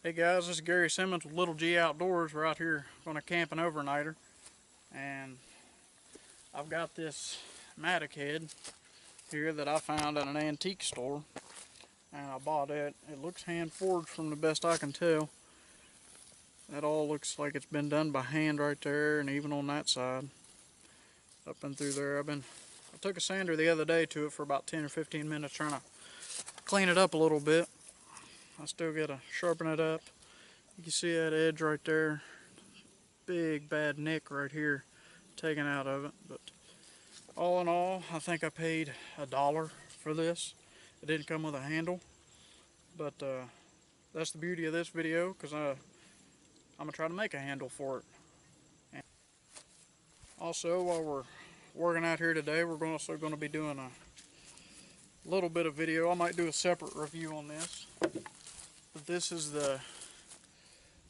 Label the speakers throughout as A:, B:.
A: Hey guys, this is Gary Simmons with Little G Outdoors. We're out here going to camp an overnighter, and I've got this mattock head here that I found at an antique store, and I bought it. It looks hand forged from the best I can tell. That all looks like it's been done by hand right there, and even on that side, up and through there. I took a sander the other day to it for about 10 or 15 minutes trying to clean it up a little bit. I still got to sharpen it up. You can see that edge right there, big bad nick right here taken out of it. But all in all, I think I paid $1 for this. It didn't come with a handle, but that's the beauty of this video, because I'm gonna try to make a handle for it. And also, while we're working out here today, we're also going to be doing a little bit of video. I might do a separate review on this, but this is the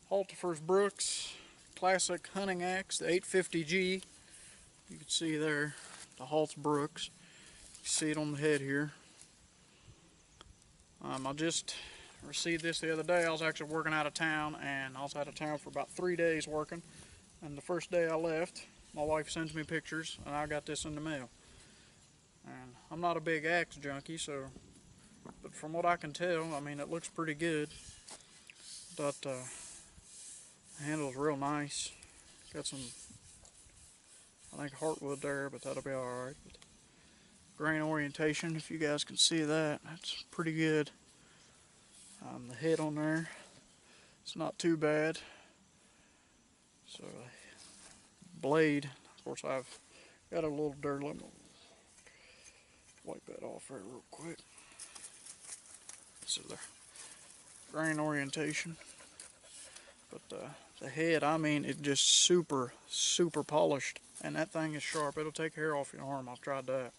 A: Halter's Brooks classic hunting axe, the 850G. You can see there, the Halt's Brooks. You see it on the head here. I just received this the other day. I was actually working out of town, and I was out of town for about 3 days working. And the first day I left, my wife sends me pictures, and I got this in the mail. And I'm not a big axe junkie, but from what I can tell, I mean, it looks pretty good. But the handle's real nice. Got some, I think, heartwood there, but that'll be alright. Grain orientation, if you guys can see that, that's pretty good. The head on there, it's not too bad. So, blade, of course, I've got a little dirt. Let me wipe that off there real quick. So the grain orientation, but the head, I mean, it's just super polished, and that thing is sharp. It'll take hair off your arm. I've tried that.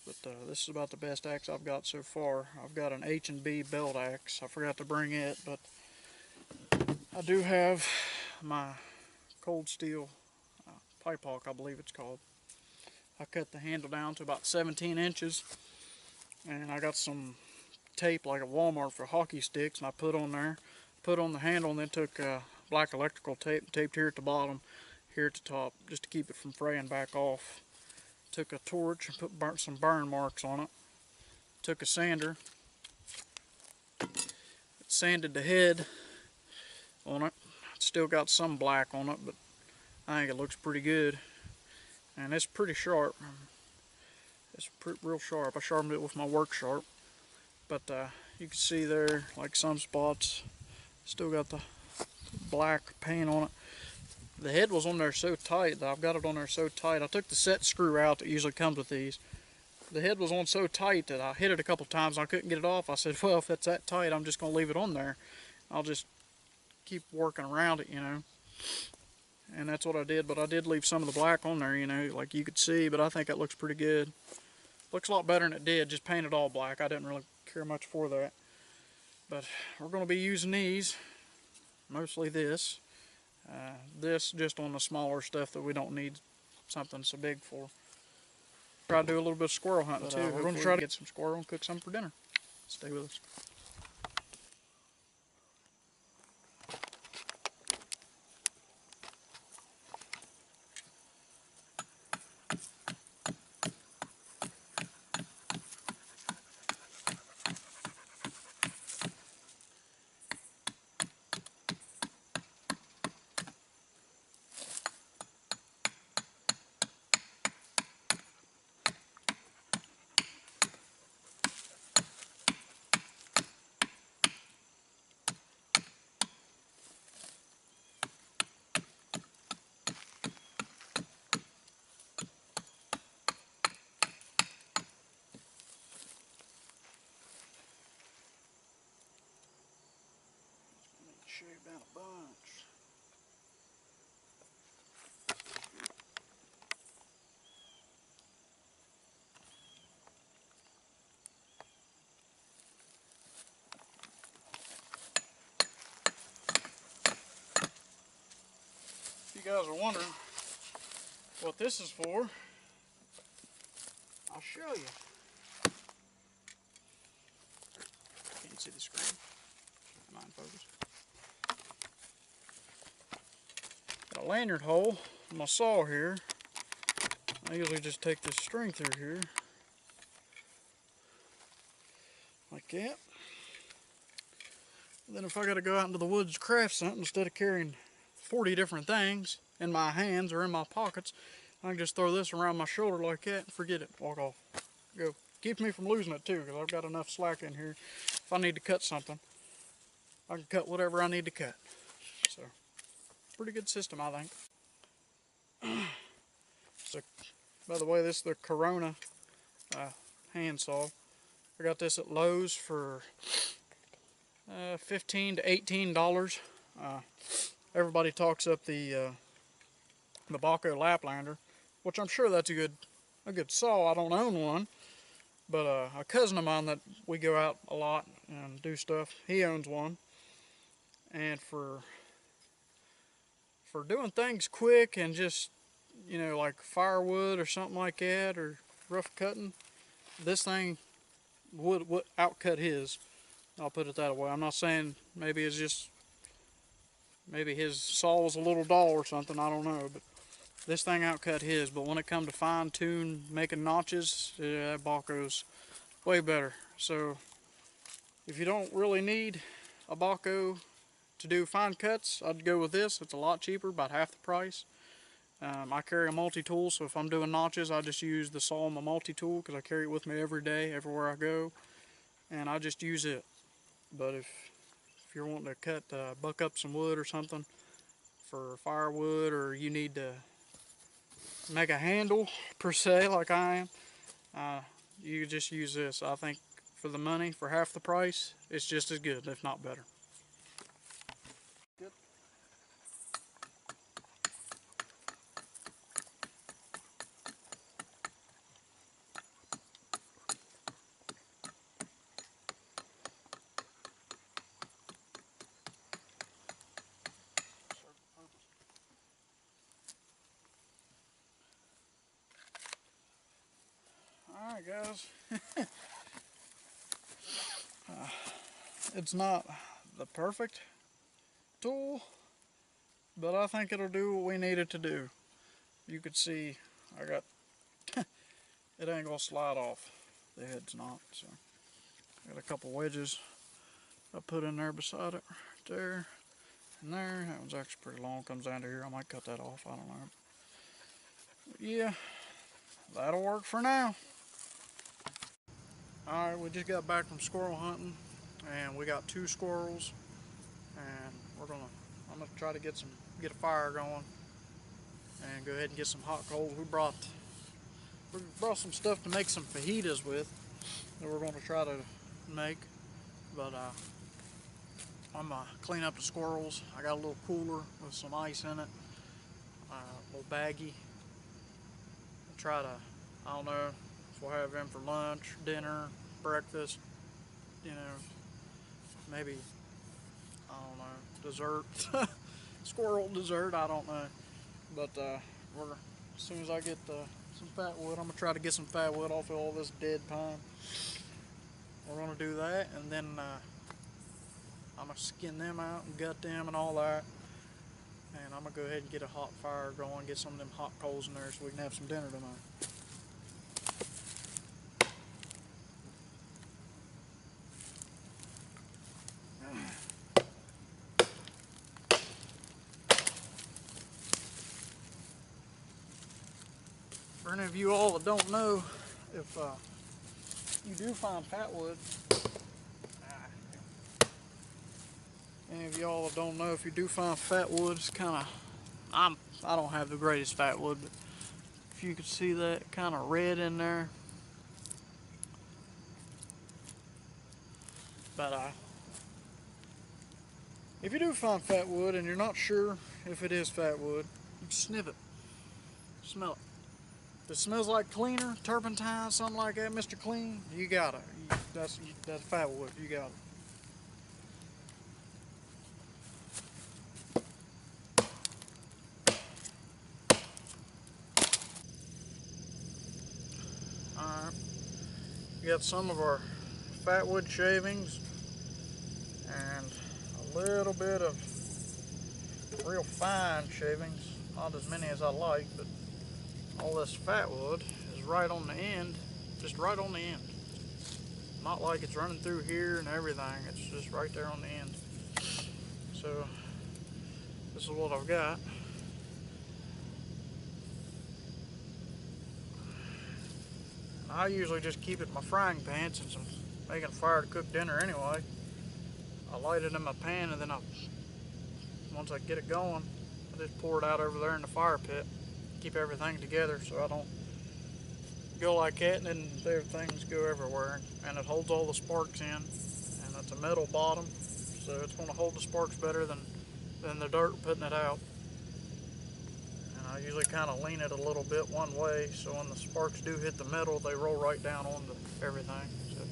A: But this is about the best axe I've got so far. I've got an H&B belt axe. I forgot to bring it, but I do have my cold steel pipe hawk, I believe it's called. I cut the handle down to about 17 inches, and I got some tape like at Walmart for hockey sticks, and I put on there, put on the handle, and then took black electrical tape and taped here at the bottom, here at the top, just to keep it from fraying back off. Took a torch and burnt some burn marks on it. Took a sander, sanded the head on it. Still got some black on it, but I think it looks pretty good. And it's pretty sharp. It's real sharp. I sharpened it with my work sharp. But you can see there, like some spots, still got the black paint on it. The head was on there so tight that I've got it on there so tight. I took the set screw out that usually comes with these. The head was on so tight that I hit it a couple times and I couldn't get it off. I said, well, if it's that tight, I'm just going to leave it on there. I'll just keep working around it, you know. And that's what I did, but I did leave some of the black on there, you know, like you could see, but I think that looks pretty good. Looks a lot better than it did, just painted all black. I didn't really care much for that. But we're going to be using these, mostly this. This just on the smaller stuff that we don't need something so big for. Try to do a little bit of squirrel hunting too. We're going to try to get some squirrel and cook some for dinner. Stay with us. Shave down a bunch. If you guys are wondering what this is for, I'll show you. Can't see the screen. Mind focus. lanyard hole, my saw here. I usually just take this string through here, like that. And then if I gotta go out into the woods to craft something, instead of carrying 40 different things in my hands or in my pockets, I can just throw this around my shoulder like that and forget it, walk off, go. Keeps me from losing it too, because I've got enough slack in here. If I need to cut something, I can cut whatever I need to cut. So, pretty good system, I think. So, by the way, this is the Corona handsaw. I got this at Lowe's for $15 to $18. Everybody talks up the Baco Laplander, which I'm sure that's a good saw. I don't own one, but a cousin of mine that we go out a lot and do stuff, he owns one. And for doing things quick and just, you know, like firewood or something like that, or rough cutting, this thing would outcut his. I'll put it that way. I'm not saying maybe it's just, maybe his saw was a little dull or something, I don't know, but this thing outcut his. But when it comes to fine tune making notches, that Baco's way better. So if you don't really need a Baco to do fine cuts, I'd go with this. It's a lot cheaper, about half the price. I carry a multi-tool, so if I'm doing notches, I just use the saw on my multi-tool because I carry it with me every day, everywhere I go, and I just use it. But if you're wanting to cut, buck up some wood or something for firewood, or you need to make a handle per se, like I am, you just use this. I think for the money, for half the price, it's just as good, if not better. Good. Alright guys, it's not the perfect tool, but I think it'll do what we need it to do. You could see I got, it ain't gonna slide off, the head's not, so I got a couple wedges I put in there beside it, right there and there. That one's actually pretty long, comes down to here. I might cut that off, I don't know. But yeah, that'll work for now. Alright, we just got back from squirrel hunting, and we got 2 squirrels, and I'm gonna try to get a fire going and go ahead and get some hot coals. We brought some stuff to make some fajitas with that we're gonna try to make, but I'm gonna clean up the squirrels. I got a little cooler with some ice in it, a little baggie. I'll try to, I don't know if we'll have them for lunch, dinner, breakfast, you know, maybe, I don't know, dessert, squirrel dessert, I don't know. But as soon as I get some fat wood, I'm gonna try to get some fat wood off of all this dead pine. We're gonna do that, and then I'm gonna skin them out and gut them and all that. And I'm gonna go ahead and get a hot fire going, get some of them hot coals in there so we can have some dinner tonight. For any of you all that don't know, if you do find fat wood, any of y'all that don't know, if you do find fat wood, it's kind of, I don't have the greatest fat wood, but if you could see that kind of red in there. But if you do find fat wood and you're not sure if it is fat wood, you sniff it, smell it. If it smells like cleaner, turpentine, something like that, Mr. Clean, you got it. That's fat wood, you got it. Alright, we got some of our fat wood shavings and a little bit of real fine shavings. not as many as I like, but all this fatwood is right on the end, just right on the end. Not like it's running through here and everything, it's just right there on the end. So this is what I've got. And I usually just keep it in my frying pan since I'm making a fire to cook dinner anyway. I light it in my pan, and then once I get it going, I just pour it out over there in the fire pit. Keep everything together so I don't go like that and then there things go everywhere. And it holds all the sparks in, and it's a metal bottom, so it's going to hold the sparks better than the dirt putting it out. And I usually kind of lean it a little bit one way, so when the sparks do hit the metal, they roll right down onto everything. So.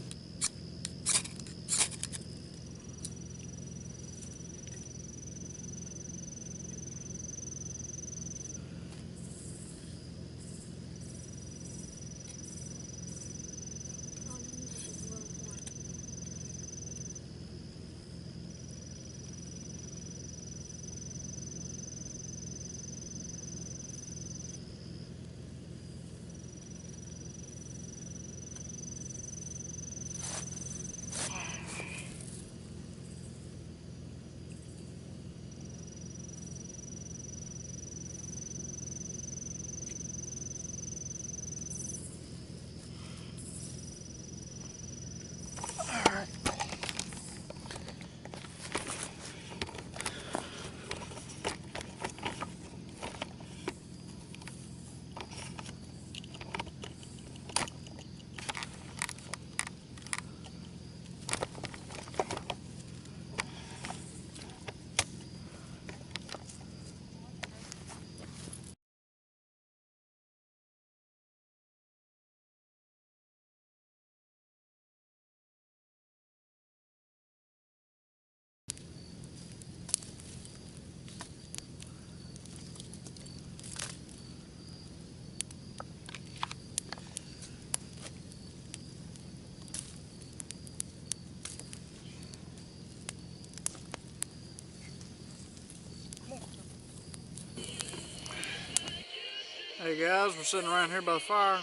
A: Hey guys, we're sitting around here by the fire.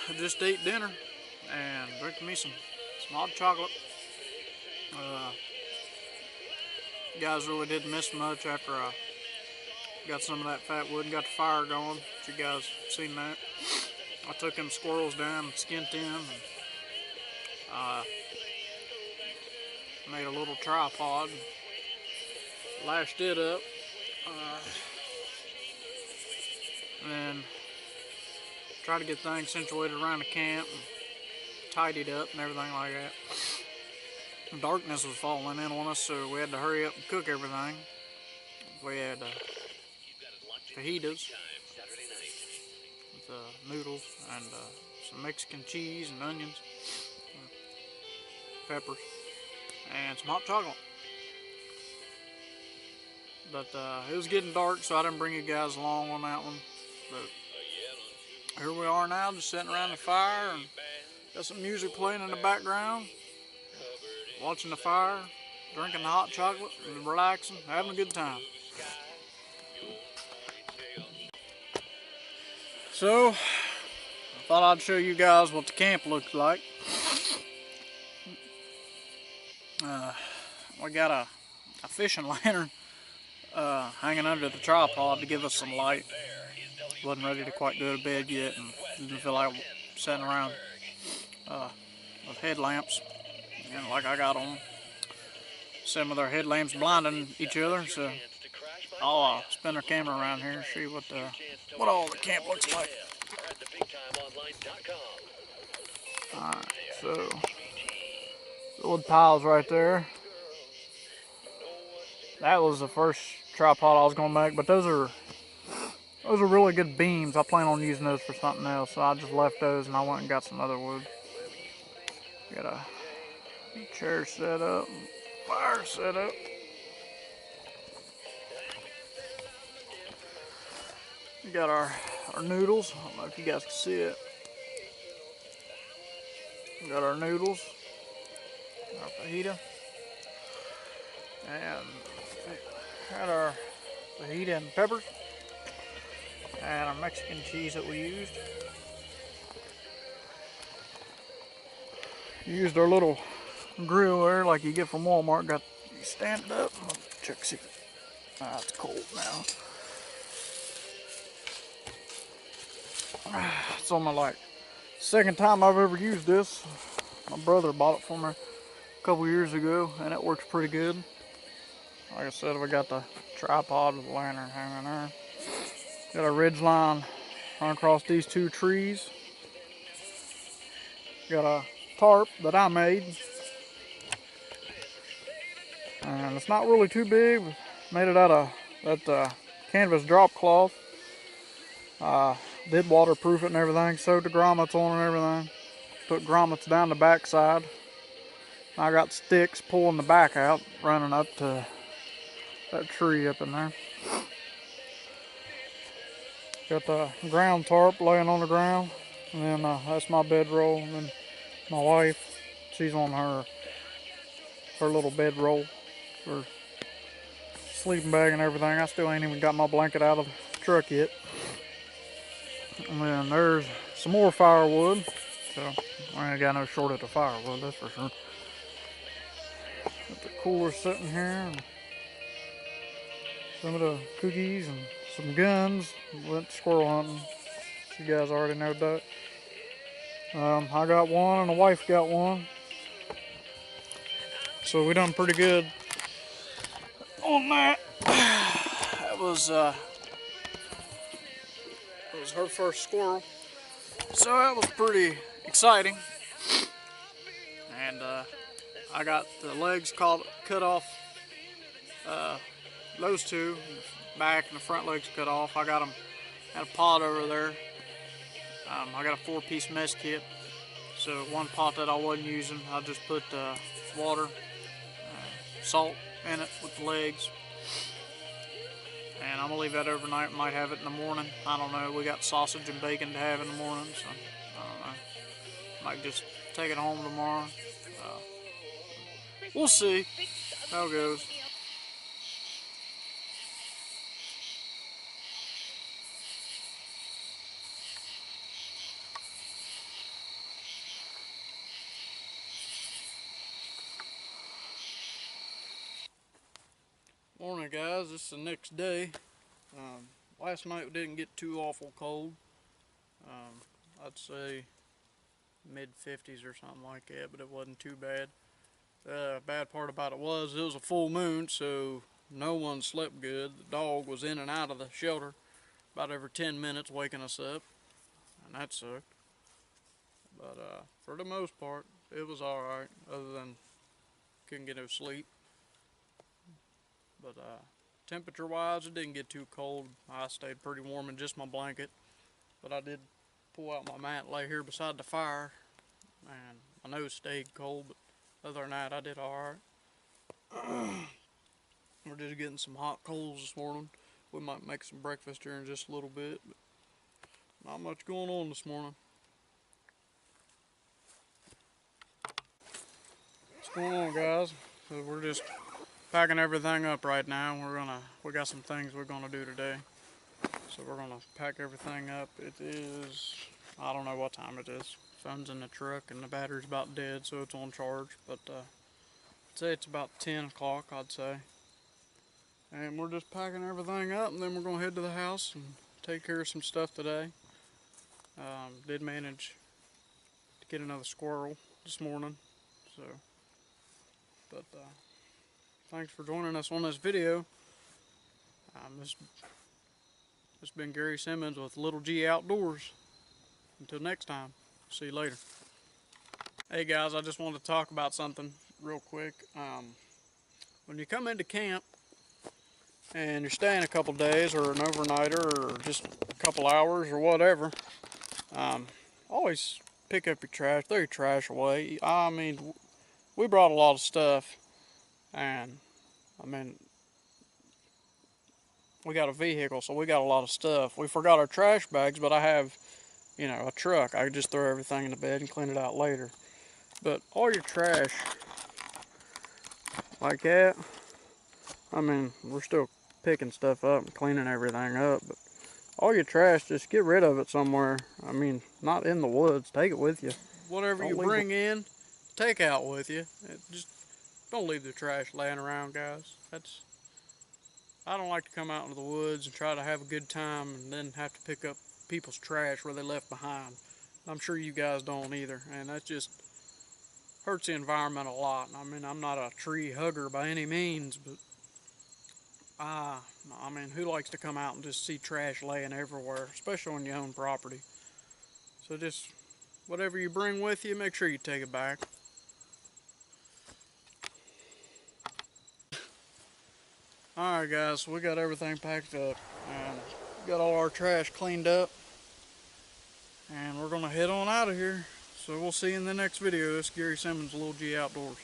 A: I just ate dinner and drinking me some hot chocolate. Guys really didn't miss much after I got some of that fat wood and got the fire going. You guys seen that? I took them squirrels down and skinned them, and made a little tripod and lashed it up. And then tried to get things situated around the camp and tidied up and everything like that. Darkness was falling in on us, so we had to hurry up and cook everything. We had fajitas with noodles and some Mexican cheese and onions, and peppers, and some hot chocolate. But it was getting dark, so I didn't bring you guys along on that one. But here we are now, just sitting around the fire, and got some music playing in the background, watching the fire, drinking the hot chocolate, and relaxing, having a good time. So, I thought I'd show you guys what the camp looks like. We got a fishing lantern hanging under the tripod to give us some light. Wasn't ready to quite go to bed yet, and didn't feel like sitting around with headlamps, like I got on. Sitting with our headlamps blinding each other, so I'll spin our camera around here and see what all the camp looks like. Alright, so the wood piles right there. That was the first tripod I was gonna make, but those are really good beams. I plan on using those for something else, so I just left those and I went and got some other wood. Got a chair set up, fire set up. We got our noodles. I don't know if you guys can see it. We got our noodles, our fajita, and got our fajita and peppers, and our Mexican cheese that we used. Used our little grill there like you get from Walmart. Got you stand it up. Check see. Ah, it's cold now. It's on my like second time I've ever used this. My brother bought it for me a couple years ago, and it works pretty good. Like I said, we got the tripod with the lantern hanging there. Got a ridge line run across these two trees. Got a tarp that I made, and it's not really too big. Made it out of that canvas drop cloth. Did waterproof it and everything. Sewed the grommets on and everything. Put grommets down the back side. I got sticks pulling the back out, running up to that tree up in there. Got the ground tarp laying on the ground, and then that's my bedroll. And then my wife, she's on her little bedroll, her sleeping bag and everything. I still ain't even got my blanket out of the truck yet. And then there's some more firewood, so I ain't got no shortage of firewood, that's for sure. Got the cooler sitting here, and some of the cookies and some guns. Went squirrel hunting. You guys already know that. I got one and the wife got one. So we done pretty good on that. That was her first squirrel. So that was pretty exciting. And I got the legs cut off. Those two, back and the front legs cut off. I got them at a pot over there. I got a 4-piece mess kit. So one pot that I wasn't using, I just put water, salt in it with the legs. And I'm gonna leave that overnight. Might have it in the morning. I don't know. We got sausage and bacon to have in the morning, so I don't know. Might just take it home tomorrow. We'll see how it goes. Morning, guys. This is the next day. Last night we didn't get too awful cold. I'd say mid-50s or something like that, but it wasn't too bad. Bad part about it was a full moon, so no one slept good. The dog was in and out of the shelter about every 10 minutes, waking us up, and that sucked. But for the most part, it was alright, other than couldn't get no sleep. But temperature wise, it didn't get too cold. I stayed pretty warm in just my blanket, but I did pull out my mat, lay here beside the fire, and my nose stayed cold, but other than that, I did alright. We're just getting some hot coals this morning. We might make some breakfast here in just a little bit, but not much going on this morning. What's going on, guys? So we're just packing everything up right now. We got some things we're gonna do today. So we're gonna pack everything up. It is, I don't know what time it is. Phone's in the truck and the battery's about dead, so it's on charge. But I'd say it's about 10 o'clock, I'd say. And we're just packing everything up, and then we're gonna head to the house and take care of some stuff today. Did manage to get another squirrel this morning, so. But thanks for joining us on this video. This has been Gary Simmons with Little G Outdoors. Until next time, see you later. Hey guys, I just wanted to talk about something real quick. When you come into camp and you're staying a couple days or an overnighter or just a couple hours or whatever, always pick up your trash, throw your trash away. I mean, we brought a lot of stuff, and I mean, we got a vehicle, so we got a lot of stuff. We forgot our trash bags, but I have, you know, a truck. I can just throw everything in the bed and clean it out later. But all your trash like that, I mean, we're still picking stuff up and cleaning everything up. But all your trash, just get rid of it somewhere. I mean, not in the woods. Take it with you. Whatever you bring in, take out with you. Just don't leave the trash laying around, guys. I don't like to come out into the woods and try to have a good time and then have to pick up people's trash where they left behind. I'm sure you guys don't either, and that just hurts the environment a lot. I mean, I'm not a tree hugger by any means, but I mean, who likes to come out and just see trash laying everywhere, especially on your own property? So just whatever you bring with you, make sure you take it back. Alright guys, we got everything packed up and got all our trash cleaned up, and we're gonna head on out of here. So we'll see you in the next video. It's Gary Simmons, Little G Outdoors.